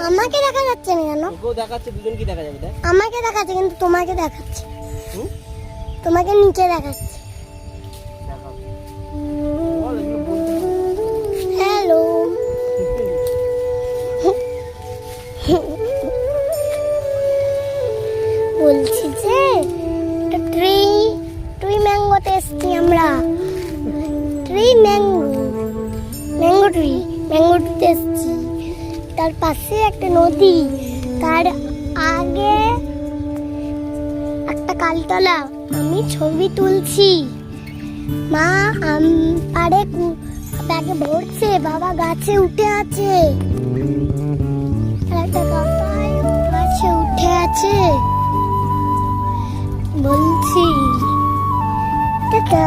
আমাকে দেখা যাচ্ছে না কেন? তোকেও দেখাচ্ছে, দুজন কি দেখা যাবে? দেখ আমাকে দেখাচ্ছে কিন্তু তোমাকে দেখাচ্ছে। তোমাকে নিচে দেখাচ্ছে। দেখাও। বল, এগুলো বলতে হবে। হ্যালো। বলছি যে ট্রি ম্যাঙ্গোতে এসছি আমরা। ম্যাঙ্গো ট্রিতে এসছি। তার পাশে একটা নদী, তার আগে একটা কালতলা। আমি ছবি তুলছি। মা আরে ব্যাগে ভরছে, বাবা গাছে উঠে আছে, আর একটা কাকাই গাছে উঠে আছে। বলছি টাটা।